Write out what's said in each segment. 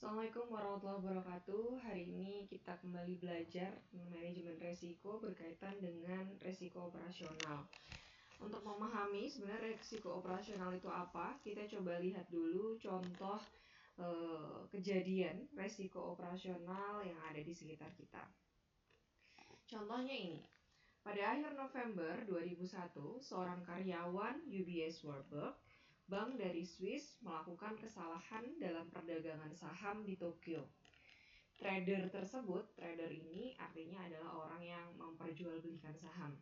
Assalamualaikum warahmatullahi wabarakatuh. Hari ini kita kembali belajar manajemen resiko berkaitan dengan resiko operasional. Untuk memahami sebenarnya resiko operasional itu apa, kita coba lihat dulu contoh kejadian resiko operasional yang ada di sekitar kita. Contohnya ini. Pada akhir November 2001, seorang karyawan UBS Warburg, bank dari Swiss, melakukan kesalahan dalam perdagangan saham di Tokyo. Trader ini artinya adalah orang yang memperjualbelikan saham,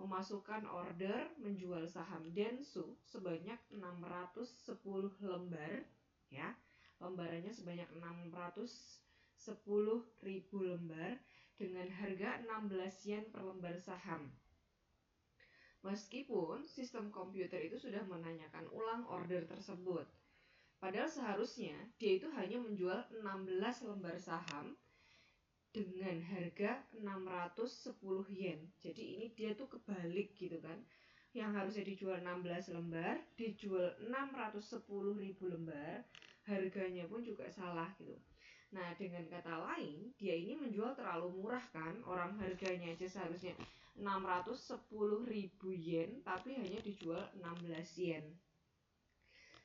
memasukkan order menjual saham Dentsu sebanyak 610 lembar, ya. Lembarannya sebanyak 610.000 lembar dengan harga 16 yen per lembar saham. Meskipun sistem komputer itu sudah menanyakan ulang order tersebut. Padahal seharusnya dia itu hanya menjual 16 lembar saham dengan harga 610 yen. Jadi ini dia tuh kebalik gitu kan. Yang harusnya dijual 16 lembar, dijual 610.000 lembar, harganya pun juga salah gitu. Nah, dengan kata lain, dia ini menjual terlalu murah kan. Orang harganya aja seharusnya 610.000 yen, tapi hanya dijual 16 yen.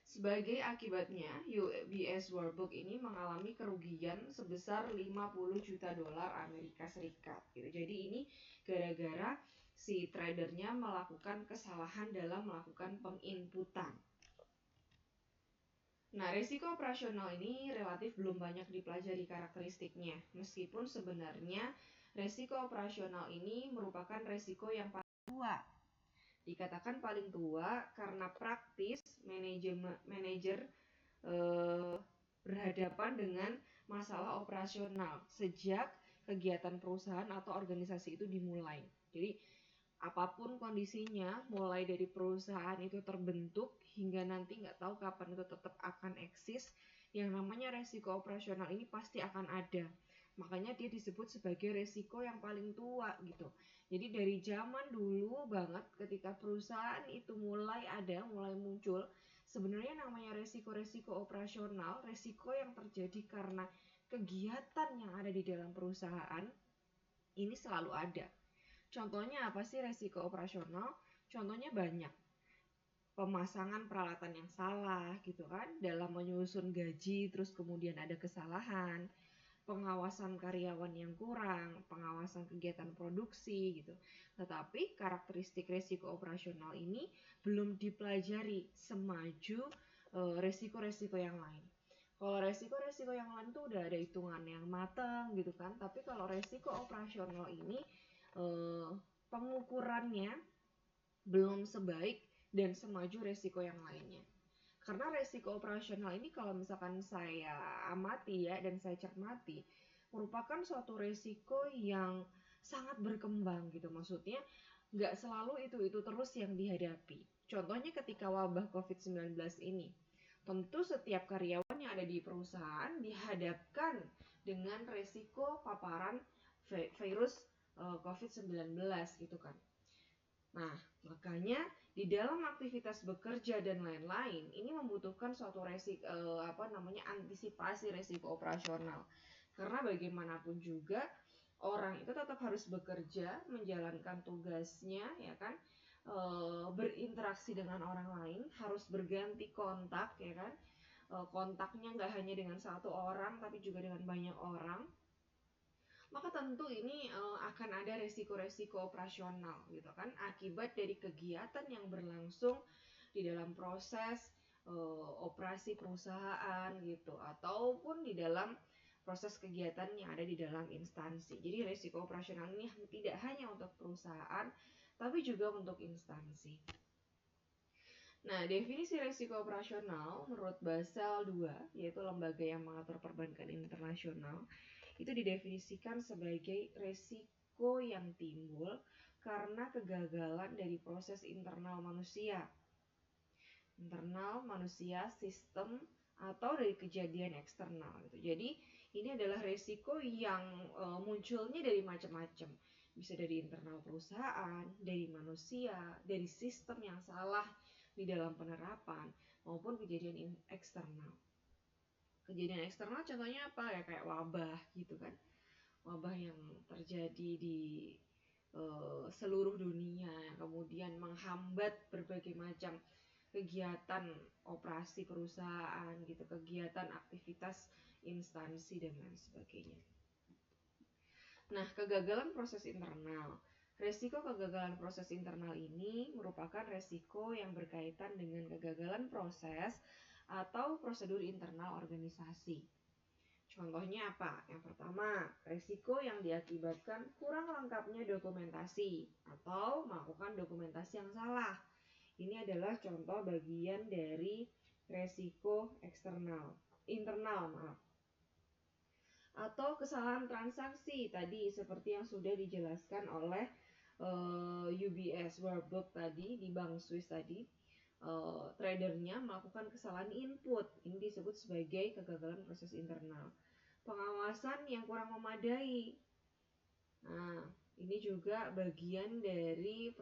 Sebagai akibatnya, UBS Warburg ini mengalami kerugian sebesar 50 juta dolar Amerika Serikat. Gitu. Jadi ini gara-gara si tradernya melakukan kesalahan dalam melakukan penginputan. Nah, resiko operasional ini relatif belum banyak dipelajari karakteristiknya. Meskipun sebenarnya resiko operasional ini merupakan resiko yang paling tua. Dikatakan paling tua karena praktis manajer berhadapan dengan masalah operasional sejak kegiatan perusahaan atau organisasi itu dimulai. Jadi apapun kondisinya, mulai dari perusahaan itu terbentuk hingga nanti nggak tahu kapan itu tetap akan eksis, yang namanya resiko operasional ini pasti akan ada. Makanya dia disebut sebagai resiko yang paling tua gitu. Jadi dari zaman dulu banget ketika perusahaan itu mulai muncul, sebenarnya namanya resiko-resiko operasional, resiko yang terjadi karena kegiatan yang ada di dalam perusahaan ini selalu ada. Contohnya apa sih resiko operasional? Contohnya banyak. Pemasangan peralatan yang salah gitu kan, dalam menyusun gaji terus kemudian ada kesalahan, pengawasan karyawan yang kurang, pengawasan kegiatan produksi gitu. Tetapi karakteristik resiko operasional ini belum dipelajari semaju resiko-resiko yang lain. Kalau resiko-resiko yang lain tuh udah ada hitungan yang matang gitu kan, tapi kalau resiko operasional ini pengukurannya belum sebaik dan semaju resiko yang lainnya. Karena resiko operasional ini kalau misalkan saya amati ya dan saya cermati, merupakan suatu resiko yang sangat berkembang gitu. Maksudnya nggak selalu itu terus yang dihadapi. Contohnya ketika wabah COVID-19 ini, tentu setiap karyawan yang ada di perusahaan dihadapkan dengan resiko paparan virus COVID-19 gitu kan. Nah, makanya di dalam aktivitas bekerja dan lain-lain ini membutuhkan suatu antisipasi resiko operasional. Karena bagaimanapun juga orang itu tetap harus bekerja, menjalankan tugasnya, ya kan, berinteraksi dengan orang lain, harus berganti kontak, ya kan, kontaknya nggak hanya dengan satu orang tapi juga dengan banyak orang. Maka tentu ini akan ada resiko-resiko operasional gitu kan, akibat dari kegiatan yang berlangsung di dalam proses operasi perusahaan gitu, ataupun di dalam proses kegiatan yang ada di dalam instansi. Jadi resiko operasional ini tidak hanya untuk perusahaan tapi juga untuk instansi. Nah, definisi resiko operasional menurut Basel II, yaitu lembaga yang mengatur perbankan internasional, itu didefinisikan sebagai resiko yang timbul karena kegagalan dari proses internal manusia, sistem, atau dari kejadian eksternal gitu. Jadi ini adalah resiko yang munculnya dari macam-macam. Bisa dari internal perusahaan, dari manusia, dari sistem yang salah di dalam penerapan, maupun kejadian eksternal. Kejadian eksternal contohnya apa ya, kayak wabah gitu kan, wabah yang terjadi di seluruh dunia, kemudian menghambat berbagai macam kegiatan operasi perusahaan gitu, kegiatan aktivitas instansi dan lain sebagainya. Nah, kegagalan proses internal. Resiko kegagalan proses internal ini merupakan resiko yang berkaitan dengan kegagalan proses atau prosedur internal organisasi. Contohnya apa? Yang pertama, resiko yang diakibatkan kurang lengkapnya dokumentasi atau melakukan dokumentasi yang salah. Ini adalah contoh bagian dari resiko internal, maaf. Atau kesalahan transaksi tadi seperti yang sudah dijelaskan oleh UBS Warburg tadi di Bank Swiss tadi. Tradernya melakukan kesalahan input, ini disebut sebagai kegagalan proses internal. Pengawasan yang kurang memadai, nah ini juga bagian dari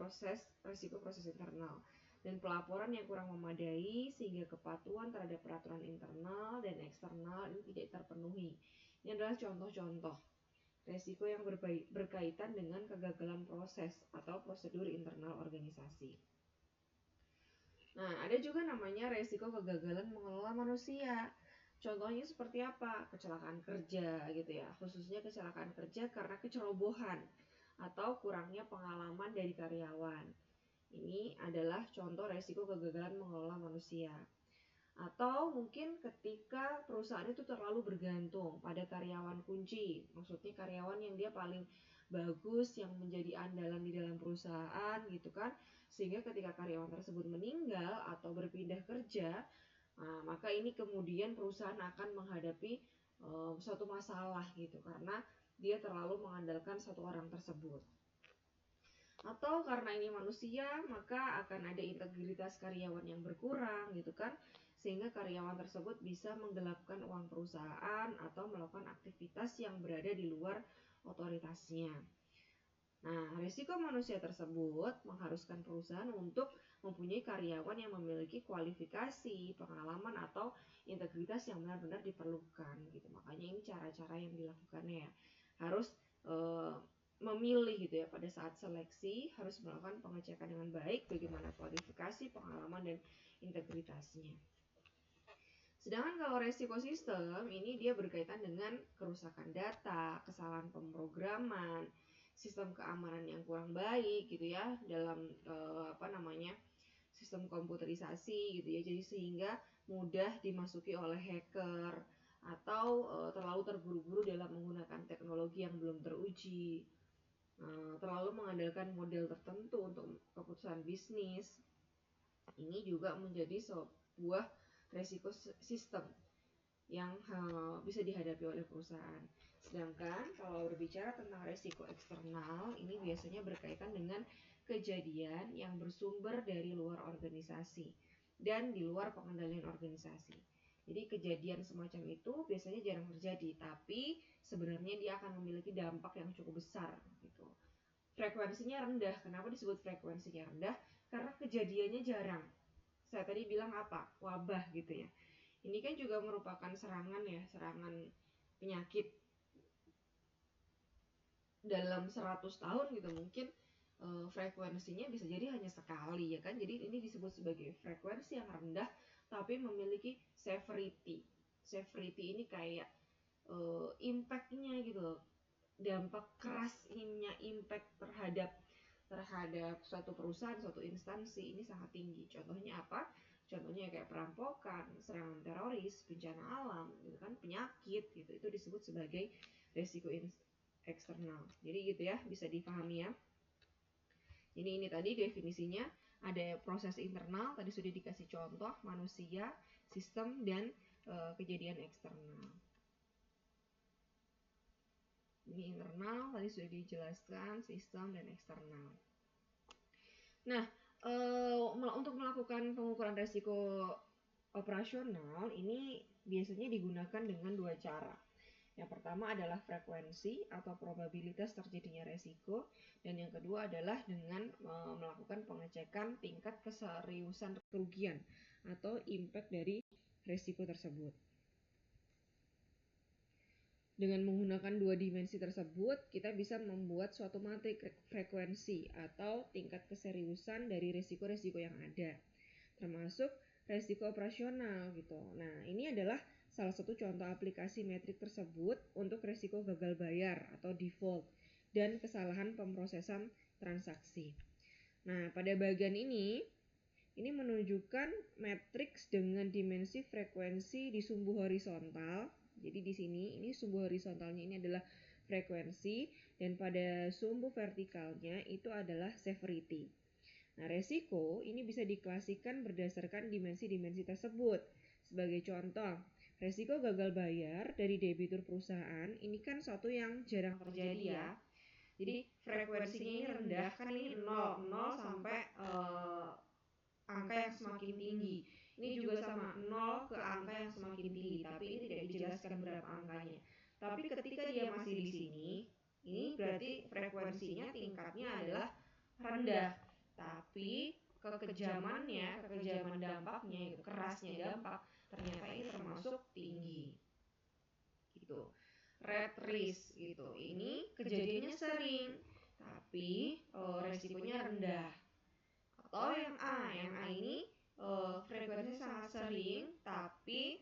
resiko proses internal. Dan pelaporan yang kurang memadai sehingga kepatuhan terhadap peraturan internal dan eksternal ini tidak terpenuhi. Ini adalah contoh-contoh resiko yang berkaitan dengan kegagalan proses atau prosedur internal organisasi. Nah, ada juga namanya resiko kegagalan mengelola manusia. Contohnya seperti apa? Kecelakaan kerja gitu ya, khususnya kecelakaan kerja karena kecerobohan atau kurangnya pengalaman dari karyawan. Ini adalah contoh resiko kegagalan mengelola manusia. Atau mungkin ketika perusahaan itu terlalu bergantung pada karyawan kunci, maksudnya karyawan yang dia paling bagus, yang menjadi andalan di dalam perusahaan gitu kan, sehingga ketika karyawan tersebut meninggal atau berpindah kerja, maka ini kemudian perusahaan akan menghadapi suatu masalah gitu, karena dia terlalu mengandalkan satu orang tersebut. Atau karena ini manusia, maka akan ada integritas karyawan yang berkurang gitu kan, sehingga karyawan tersebut bisa menggelapkan uang perusahaan atau melakukan aktivitas yang berada di luar otoritasnya. Nah, risiko manusia tersebut mengharuskan perusahaan untuk mempunyai karyawan yang memiliki kualifikasi, pengalaman atau integritas yang benar-benar diperlukan gitu. Makanya ini cara-cara yang dilakukannya ya. Harus memilih gitu ya, pada saat seleksi harus melakukan pengecekan dengan baik bagaimana kualifikasi, pengalaman dan integritasnya. Sedangkan kalau resiko sistem ini dia berkaitan dengan kerusakan data, kesalahan pemrograman, sistem keamanan yang kurang baik gitu ya dalam sistem komputerisasi gitu ya. Jadi sehingga mudah dimasuki oleh hacker atau terlalu terburu-buru dalam menggunakan teknologi yang belum teruji. Terlalu mengandalkan model tertentu untuk keputusan bisnis. Ini juga menjadi sebuah resiko sistem yang bisa dihadapi oleh perusahaan. Sedangkan kalau berbicara tentang resiko eksternal, ini biasanya berkaitan dengan kejadian yang bersumber dari luar organisasi dan di luar pengendalian organisasi. Jadi kejadian semacam itu biasanya jarang terjadi, tapi sebenarnya dia akan memiliki dampak yang cukup besar gitu. Frekuensinya rendah. Kenapa disebut frekuensinya rendah? Karena kejadiannya jarang. Saya tadi bilang apa? Wabah gitu ya. Ini kan juga merupakan serangan ya, serangan penyakit dalam 100 tahun gitu, mungkin frekuensinya bisa jadi hanya sekali ya kan. Jadi ini disebut sebagai frekuensi yang rendah tapi memiliki severity. Severity ini kayak impact-nya gitu loh. Dampak kerasnya impact terhadap suatu perusahaan, suatu instansi ini sangat tinggi. Contohnya apa? Contohnya kayak perampokan, serangan teroris, bencana alam, gitu kan, penyakit gitu. Itu disebut sebagai resiko eksternal. Jadi gitu ya, bisa dipahami ya. Jadi ini tadi definisinya, ada proses internal, tadi sudah dikasih contoh, manusia, sistem, dan kejadian eksternal. Ini internal, tadi sudah dijelaskan, sistem, dan eksternal. Nah, untuk melakukan pengukuran resiko operasional, ini biasanya digunakan dengan dua cara. Yang pertama adalah frekuensi atau probabilitas terjadinya resiko, dan yang kedua adalah dengan melakukan pengecekan tingkat keseriusan kerugian atau impact dari resiko tersebut. Dengan menggunakan dua dimensi tersebut, kita bisa membuat suatu matrik frekuensi atau tingkat keseriusan dari risiko-risiko yang ada, termasuk risiko operasional gitu. Nah, ini adalah salah satu contoh aplikasi metrik tersebut untuk risiko gagal bayar atau default dan kesalahan pemrosesan transaksi. Nah, pada bagian ini menunjukkan matriks dengan dimensi frekuensi di sumbu horizontal. Jadi di sini ini sumbu horizontalnya ini adalah frekuensi dan pada sumbu vertikalnya itu adalah severity. Nah, resiko ini bisa diklasifkan berdasarkan dimensi-dimensi tersebut. Sebagai contoh, resiko gagal bayar dari debitur perusahaan ini kan suatu yang jarang terjadi ya. Jadi frekuensinya ini rendah, kan ini 0 sampai angka yang semakin tinggi. Ini juga sama 0 ke angka yang semakin tinggi, tapi ini tidak dijelaskan berapa angkanya. Tapi ketika dia masih di sini, ini berarti frekuensinya tingkatnya adalah rendah. Tapi kekejaman dampaknya itu, kerasnya dampak ternyata ini termasuk tinggi. Gitu. Red risk gitu. Ini kejadiannya sering, tapi resikonya rendah. Atau yang A ini frekuensinya sangat sering, tapi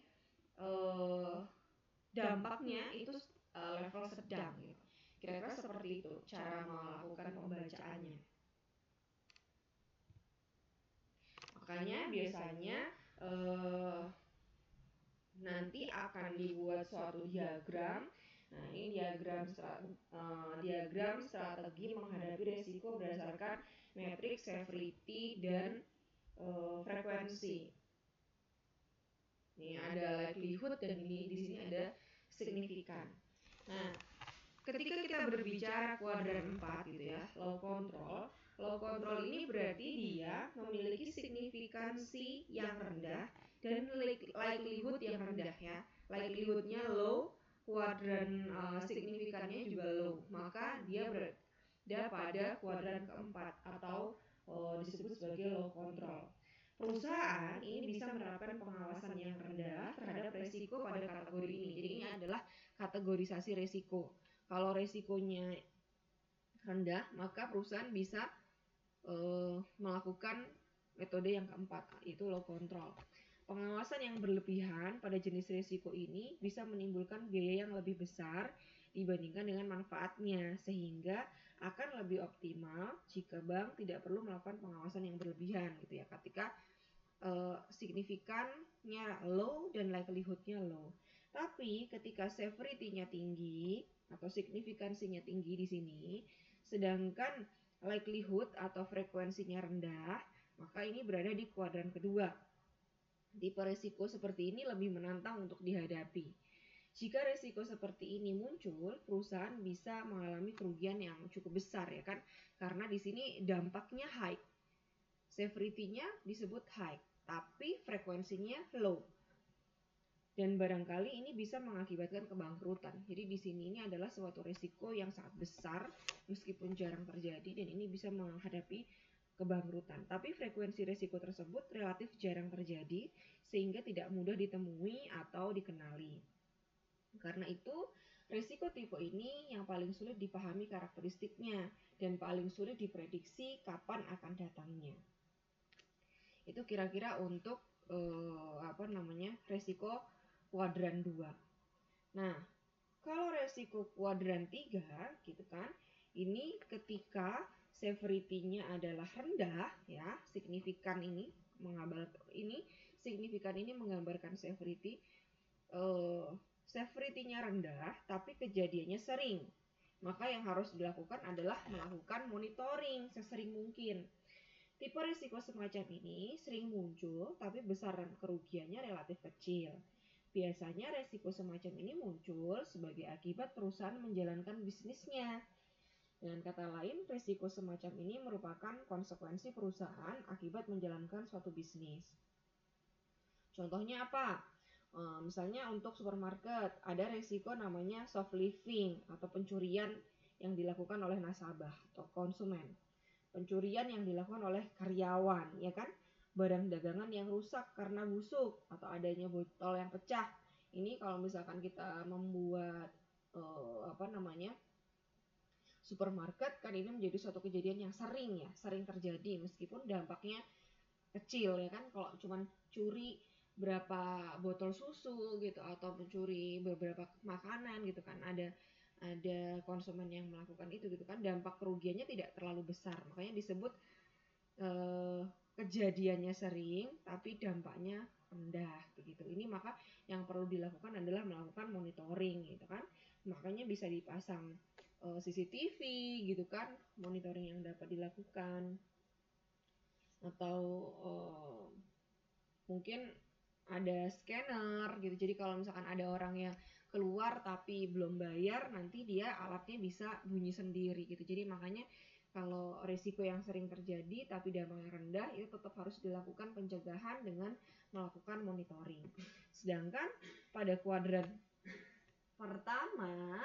dampaknya itu level sedang gitu. Kira-kira seperti itu cara melakukan pembacaannya. Makanya biasanya nanti akan dibuat suatu diagram. Nah, ini diagram strategi menghadapi risiko berdasarkan metrik severity dan frekuensi. Ini ada likelihood dan ini di sini ada signifikan. Nah, ketika kita berbicara kuadran 4 gitu ya, low control ini berarti dia memiliki signifikansi yang rendah dan likelihood yang rendah ya. Likelihoodnya low, kuadran signifikannya juga low, maka dia berada pada kuadran keempat atau disebut sebagai low control. Perusahaan ini bisa menerapkan pengawasan yang rendah terhadap resiko pada kategori ini. Jadi ini adalah kategorisasi resiko. Kalau resikonya rendah, maka perusahaan bisa melakukan metode yang keempat, yaitu low control. Pengawasan yang berlebihan pada jenis risiko ini bisa menimbulkan biaya yang lebih besar dibandingkan dengan manfaatnya, sehingga akan lebih optimal jika bank tidak perlu melakukan pengawasan yang berlebihan gitu ya, ketika signifikannya low dan likelihoodnya low. Tapi ketika severity-nya tinggi atau signifikansinya tinggi di sini, sedangkan likelihood atau frekuensinya rendah, maka ini berada di kuadran kedua. Tipe risiko seperti ini lebih menantang untuk dihadapi. Jika risiko seperti ini muncul, perusahaan bisa mengalami kerugian yang cukup besar ya kan, karena di sini dampaknya high. Severity-nya disebut high, tapi frekuensinya low. Dan barangkali ini bisa mengakibatkan kebangkrutan. Jadi di sini ini adalah suatu risiko yang sangat besar meskipun jarang terjadi, dan ini bisa menghadapi kebangkrutan. Tapi frekuensi risiko tersebut relatif jarang terjadi sehingga tidak mudah ditemui atau dikenali. Karena itu, risiko tipe ini yang paling sulit dipahami karakteristiknya dan paling sulit diprediksi kapan akan datangnya. Itu kira-kira untuk resiko kuadran 2. Nah, kalau resiko kuadran 3 gitu kan, ini ketika severity-nya adalah rendah ya, signifikan ini menggambarkan severity, severity-nya rendah tapi kejadiannya sering. Maka yang harus dilakukan adalah melakukan monitoring sesering mungkin. Tipe risiko semacam ini sering muncul, tapi besaran kerugiannya relatif kecil. Biasanya risiko semacam ini muncul sebagai akibat perusahaan menjalankan bisnisnya. Dengan kata lain, risiko semacam ini merupakan konsekuensi perusahaan akibat menjalankan suatu bisnis. Contohnya apa? Misalnya untuk supermarket, ada risiko namanya soft living atau pencurian yang dilakukan oleh nasabah atau konsumen. Pencurian yang dilakukan oleh karyawan, ya kan? Barang dagangan yang rusak karena busuk atau adanya botol yang pecah. Ini kalau misalkan kita membuat supermarket kan ini menjadi suatu kejadian yang sering terjadi meskipun dampaknya kecil ya kan. Kalau cuman curi berapa botol susu gitu atau mencuri beberapa makanan gitu kan, ada konsumen yang melakukan itu gitu kan, dampak kerugiannya tidak terlalu besar, makanya disebut eh, kejadiannya sering tapi dampaknya rendah begitu. Ini maka yang perlu dilakukan adalah melakukan monitoring gitu kan, makanya bisa dipasang CCTV gitu kan, monitoring yang dapat dilakukan, atau mungkin ada scanner gitu. Jadi kalau misalkan ada orang yang keluar tapi belum bayar, nanti dia alatnya bisa bunyi sendiri gitu. Jadi makanya kalau risiko yang sering terjadi tapi dampaknya rendah, itu tetap harus dilakukan pencegahan dengan melakukan monitoring. Sedangkan pada kuadran pertama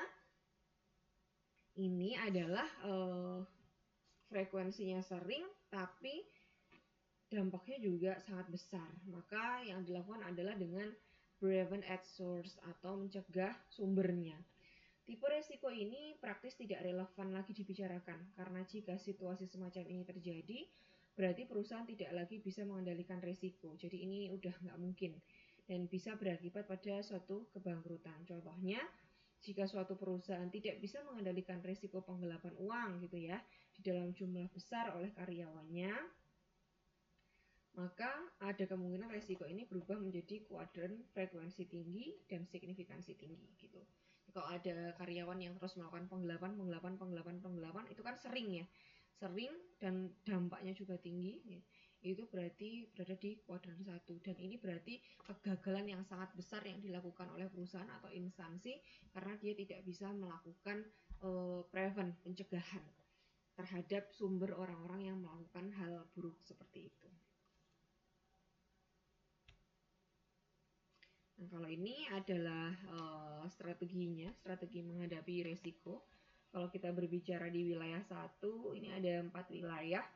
ini adalah frekuensinya sering tapi dampaknya juga sangat besar. Maka yang dilakukan adalah dengan prevent at source atau mencegah sumbernya. Tipe resiko ini praktis tidak relevan lagi dibicarakan, karena jika situasi semacam ini terjadi, berarti perusahaan tidak lagi bisa mengendalikan resiko. Jadi ini udah nggak mungkin dan bisa berakibat pada suatu kebangkrutan. Contohnya, jika suatu perusahaan tidak bisa mengendalikan resiko penggelapan uang gitu ya di dalam jumlah besar oleh karyawannya, maka ada kemungkinan resiko ini berubah menjadi kuadran frekuensi tinggi dan signifikansi tinggi gitu. Kalau ada karyawan yang terus melakukan penggelapan, itu kan sering ya, sering dan dampaknya juga tinggi ya. Itu berarti berada di kuadran 1, dan ini berarti kegagalan yang sangat besar yang dilakukan oleh perusahaan atau instansi karena dia tidak bisa melakukan prevent, pencegahan terhadap sumber orang-orang yang melakukan hal buruk seperti itu. Nah, kalau ini adalah strateginya, strategi menghadapi resiko. Kalau kita berbicara di wilayah 1, ini ada 4 wilayah.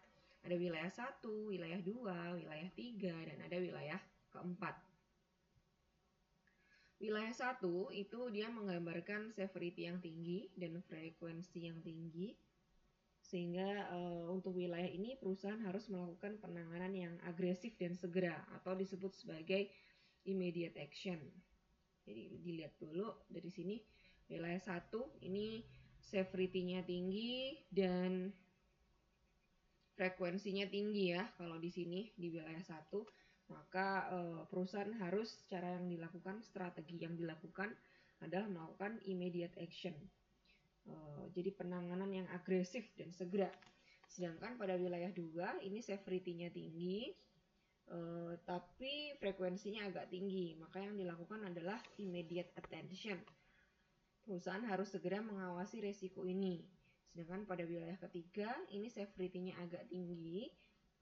Ada wilayah 1, wilayah 2, wilayah 3, dan ada wilayah keempat. Wilayah 1 itu dia menggambarkan severity yang tinggi dan frekuensi yang tinggi. Sehingga untuk wilayah ini perusahaan harus melakukan penanganan yang agresif dan segera atau disebut sebagai immediate action. Jadi dilihat dulu dari sini, wilayah 1 ini severity-nya tinggi dan frekuensinya tinggi ya. Kalau di sini di wilayah 1, maka perusahaan harus, cara yang dilakukan, strategi yang dilakukan adalah melakukan immediate action. Jadi penanganan yang agresif dan segera. Sedangkan pada wilayah 2 ini severity-nya tinggi, tapi frekuensinya agak tinggi, maka yang dilakukan adalah immediate attention. Perusahaan harus segera mengawasi resiko ini. Sedangkan pada wilayah ketiga ini severity-nya agak tinggi,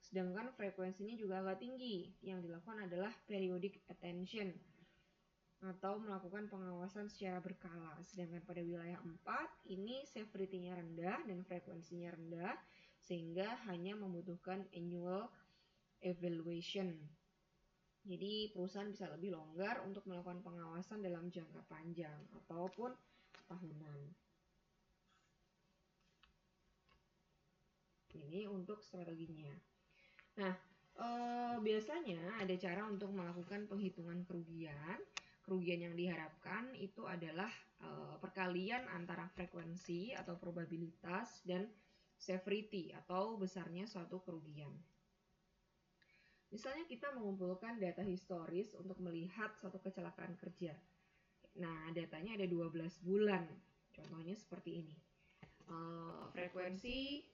sedangkan frekuensinya juga agak tinggi. Yang dilakukan adalah periodic attention atau melakukan pengawasan secara berkala. Sedangkan pada wilayah 4 ini severity-nya rendah dan frekuensinya rendah, sehingga hanya membutuhkan annual evaluation. Jadi perusahaan bisa lebih longgar untuk melakukan pengawasan dalam jangka panjang ataupun tahunan. Ini untuk strateginya. Nah, biasanya ada cara untuk melakukan penghitungan kerugian. Kerugian yang diharapkan itu adalah perkalian antara frekuensi atau probabilitas dan severity atau besarnya suatu kerugian. Misalnya kita mengumpulkan data historis untuk melihat suatu kecelakaan kerja. Nah, datanya ada 12 bulan. Contohnya seperti ini. Frekuensi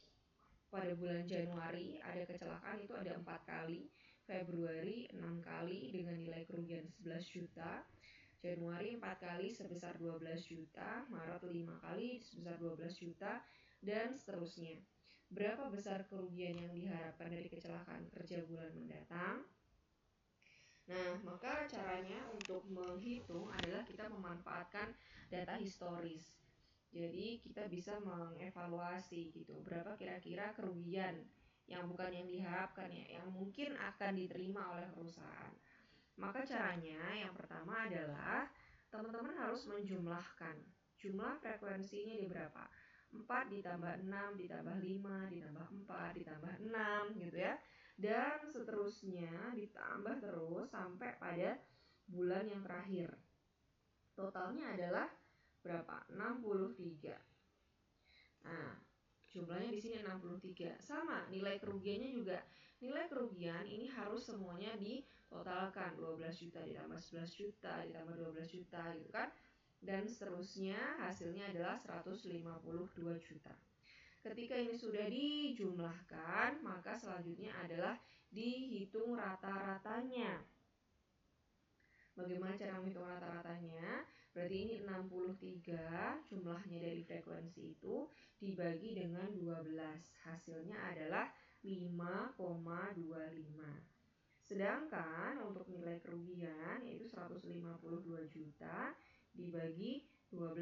pada bulan Januari ada kecelakaan itu ada 4 kali, Februari 6 kali dengan nilai kerugian 11 juta, Januari 4 kali sebesar 12 juta, Maret 5 kali sebesar 12 juta, dan seterusnya. Berapa besar kerugian yang diharapkan dari kecelakaan kerja bulan mendatang? Nah, maka caranya untuk menghitung adalah kita memanfaatkan data historis. Jadi kita bisa mengevaluasi gitu, berapa kira-kira kerugian yang bukan yang diharapkan ya, yang mungkin akan diterima oleh perusahaan. Maka caranya yang pertama adalah teman-teman harus menjumlahkan jumlah frekuensinya di berapa? 4 ditambah 6 ditambah 5 ditambah 4 ditambah 6 gitu ya. Dan seterusnya ditambah terus sampai pada bulan yang terakhir. Totalnya adalah berapa? 63. Nah, jumlahnya di sini 63. Sama, nilai kerugiannya juga. Nilai kerugian ini harus semuanya ditotalkan. 12 juta ditambah 11 juta ditambah 12 juta gitu kan. Dan seterusnya hasilnya adalah 152 juta. Ketika ini sudah dijumlahkan, maka selanjutnya adalah dihitung rata-ratanya. Bagaimana cara menghitung rata-ratanya? Berarti ini 63 jumlahnya dari frekuensi itu dibagi dengan 12. Hasilnya adalah 5,25. Sedangkan untuk nilai kerugian yaitu 152 juta dibagi 12.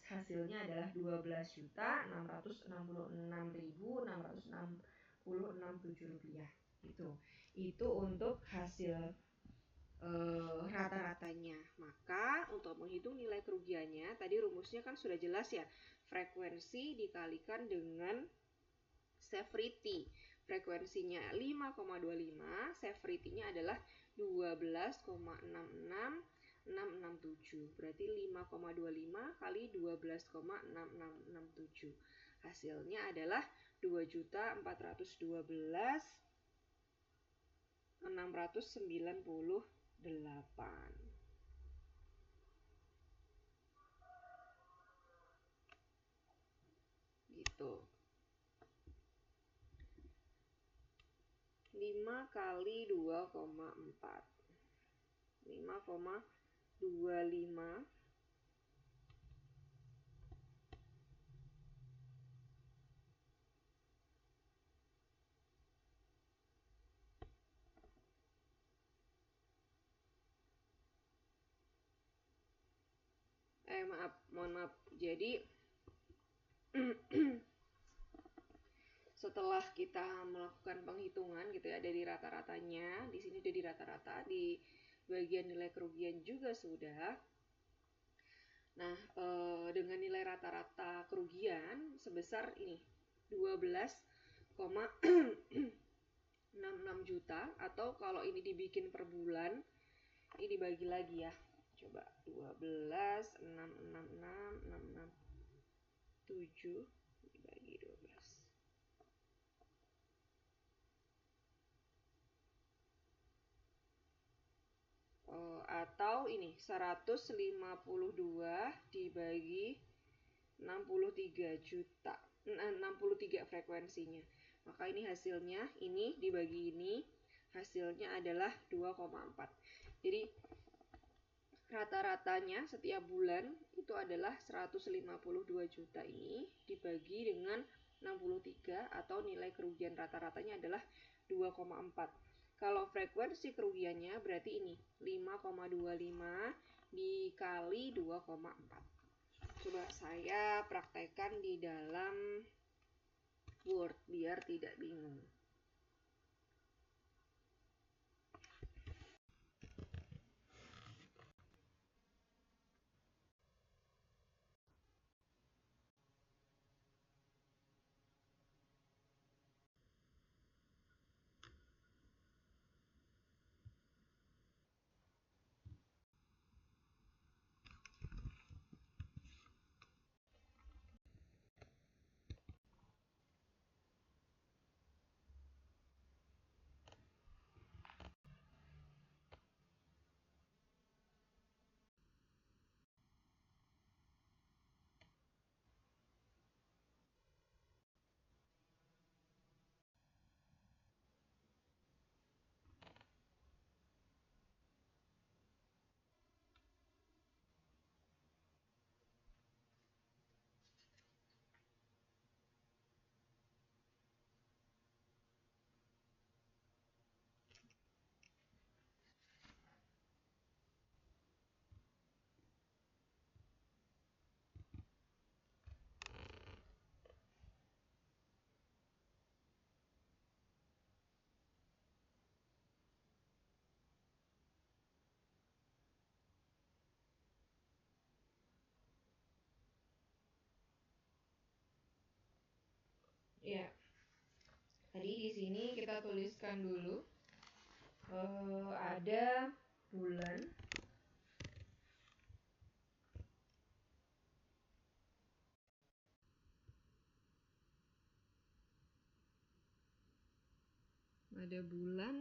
Hasilnya adalah 12.666.666,7 rupiah. Itu untuk hasil rata-ratanya. Maka untuk menghitung nilai kerugiannya, tadi rumusnya kan sudah jelas ya. Frekuensi dikalikan dengan severity. Frekuensinya 5,25, severity-nya adalah 12,66667. Berarti 5,25 kali 12,6667. Hasilnya adalah 2.412.698. Gitu. 5 kali 2,4. 5,25 mohon maaf. Jadi setelah kita melakukan penghitungan gitu ya dari rata-ratanya, di sini sudah di rata-rata, di bagian nilai kerugian juga sudah. Nah, dengan nilai rata-rata kerugian sebesar ini 12,66 juta, atau kalau ini dibikin per bulan, ini dibagi lagi ya. Coba 12,666,667 dibagi 12. Atau ini 152 dibagi 63 juta, 63 frekuensinya. Maka ini hasilnya, ini dibagi ini, hasilnya adalah 2,4. Jadi rata-ratanya setiap bulan itu adalah 152 juta ini dibagi dengan 63, atau nilai kerugian rata-ratanya adalah 2,4. Kalau frekuensi kerugiannya berarti ini 5,25 dikali 2,4. Coba saya praktekkan di dalam Word biar tidak bingung. Ya, tadi di sini kita tuliskan dulu ada bulan,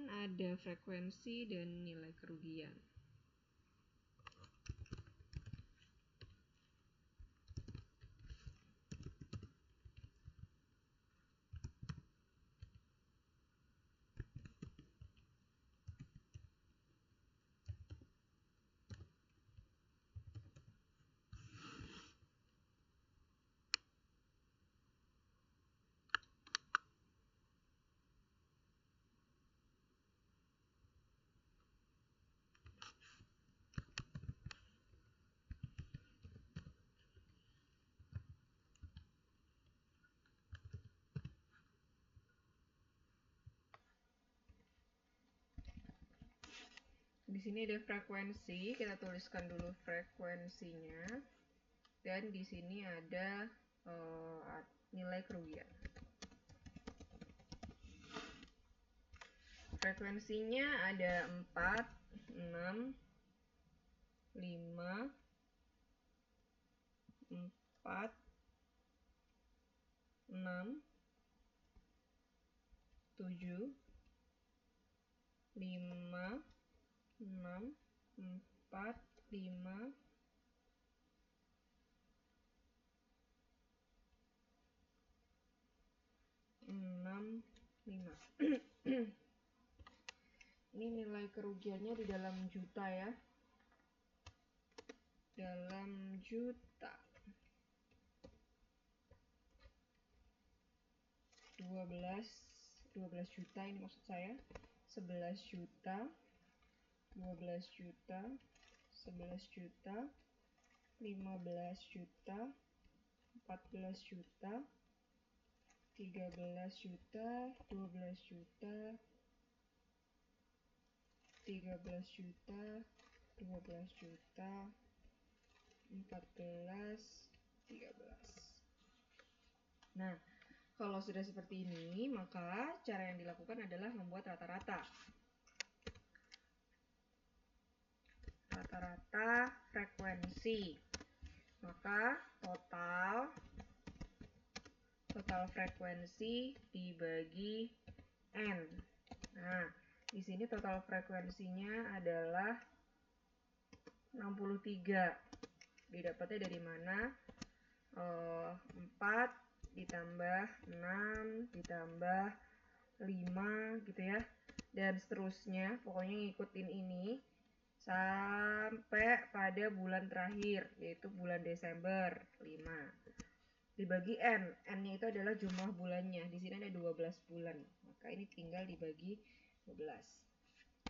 ada frekuensi dan nilai kerugian. Di sini ada frekuensi, kita tuliskan dulu frekuensinya. Dan di sini ada nilai kerugian. Frekuensinya ada 4, 6, 5, 4, 6, 7, 5, 6, 4, 5, 6, 5. Ini nilai kerugiannya di dalam juta ya. Dalam juta. 12 juta ini maksud saya. 11 juta, 12 juta, 11 juta, 15 juta, 14 juta, 13 juta, 12 juta, 13 juta, 12 juta, 14, 13. Nah, kalau sudah seperti ini, maka cara yang dilakukan adalah membuat rata-rata. Rata-rata frekuensi. Maka total frekuensi dibagi N. Nah, di sini total frekuensinya adalah 63. Didapatnya dari mana? 4 ditambah 6 ditambah 5 gitu ya. Dan seterusnya, pokoknya ngikutin ini sampai pada bulan terakhir, yaitu bulan Desember 5. Dibagi N. N-nya itu adalah jumlah bulannya. Di sini ada 12 bulan. Maka ini tinggal dibagi 12.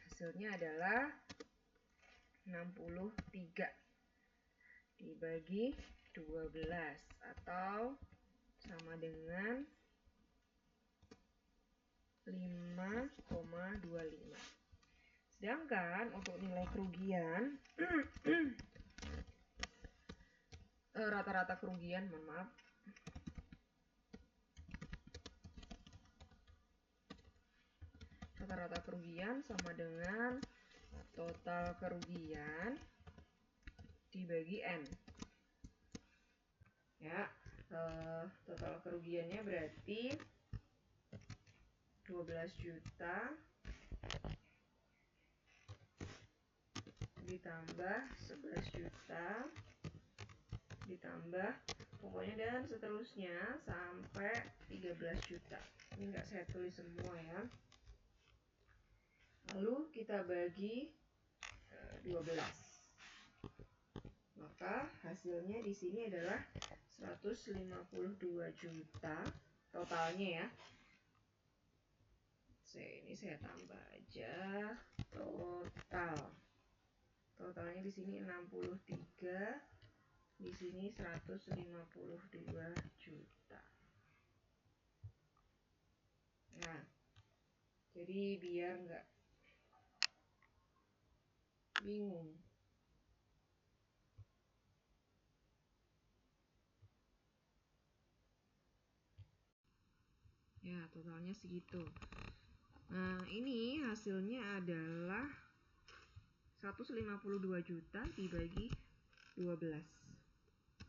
Hasilnya adalah 63 dibagi 12 atau sama dengan 5,25. Sedangkan untuk nilai kerugian rata-rata kerugian, mohon maaf. Rata-rata kerugian sama dengan total kerugian dibagi N. Ya, total kerugiannya berarti 12 juta ditambah 11 juta ditambah pokoknya dan seterusnya sampai 13 juta. Ini enggak saya tulis semua ya. Lalu kita bagi 12. Maka hasilnya di sini adalah 152 juta totalnya ya. Ini saya tambah aja totalnya di sini 63, di sini 152 juta. Nah, jadi biar nggak bingung. Ya, totalnya segitu. Nah, ini hasilnya adalah 152 juta dibagi 12.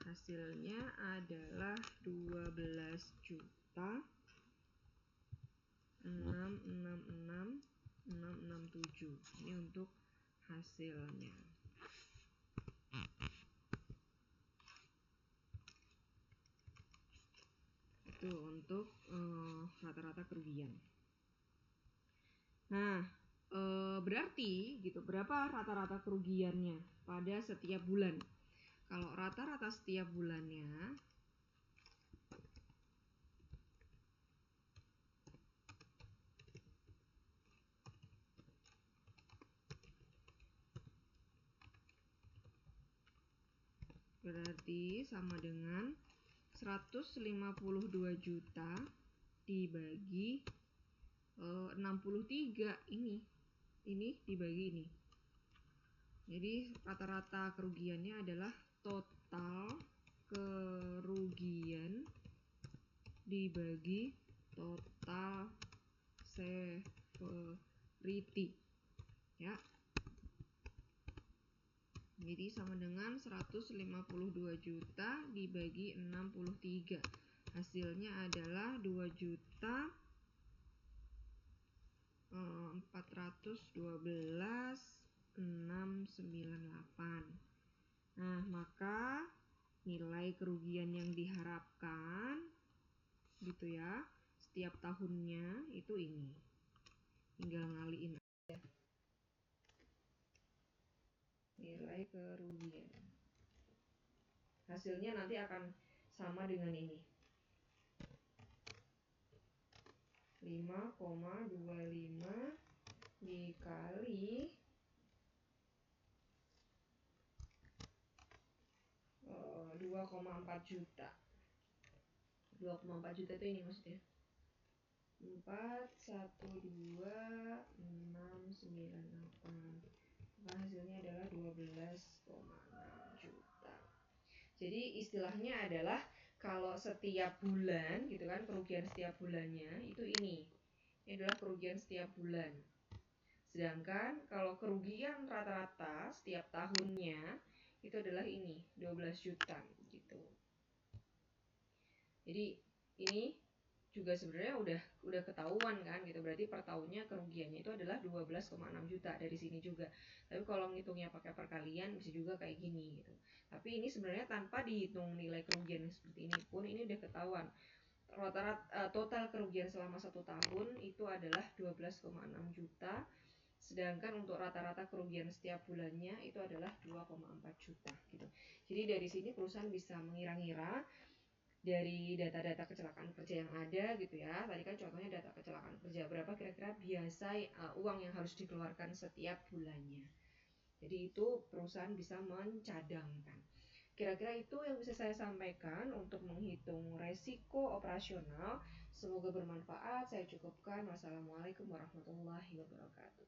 Hasilnya adalah 12 juta 666 Ini untuk hasilnya. Itu untuk rata-rata kerugian. Nah, berarti gitu, berapa rata-rata kerugiannya pada setiap bulan? Kalau rata-rata setiap bulannya berarti sama dengan 152 juta dibagi 63. Ini dibagi ini. Jadi rata-rata kerugiannya adalah total kerugian dibagi total severity, ya. Jadi sama dengan 152 juta dibagi 63. Hasilnya adalah 2 juta 412.698. Nah, maka nilai kerugian yang diharapkan gitu ya setiap tahunnya itu ini. Tinggal ngaliin aja. Nilai kerugian. Hasilnya nanti akan sama dengan ini. 5,25 dikali 2,4 juta. 2,4 juta itu ini maksudnya. 412.698. Maka hasilnya adalah 12,6 juta. Jadi istilahnya adalah kalau setiap bulan gitu kan, kerugian setiap bulannya itu ini. Ini adalah kerugian setiap bulan. Sedangkan kalau kerugian rata-rata setiap tahunnya itu adalah ini, 12 juta gitu. Jadi ini juga sebenarnya udah ketahuan kan gitu. Berarti per tahunnya kerugiannya itu adalah 12,6 juta dari sini juga. Tapi kalau ngitungnya pakai perkalian bisa juga kayak gini gitu. Tapi ini sebenarnya tanpa dihitung nilai kerugian seperti ini pun ini udah ketahuan. Rata-rata total kerugian selama 1 tahun itu adalah 12,6 juta. Sedangkan untuk rata-rata kerugian setiap bulannya itu adalah 2,4 juta gitu. Jadi dari sini perusahaan bisa mengira-ngira dari data-data kecelakaan kerja yang ada gitu ya. Tadi kan contohnya data kecelakaan kerja, berapa kira-kira biasa uang yang harus dikeluarkan setiap bulannya. Jadi itu perusahaan bisa mencadangkan. Kira-kira itu yang bisa saya sampaikan untuk menghitung resiko operasional. Semoga bermanfaat. Saya cukupkan. Wassalamualaikum warahmatullahi wabarakatuh.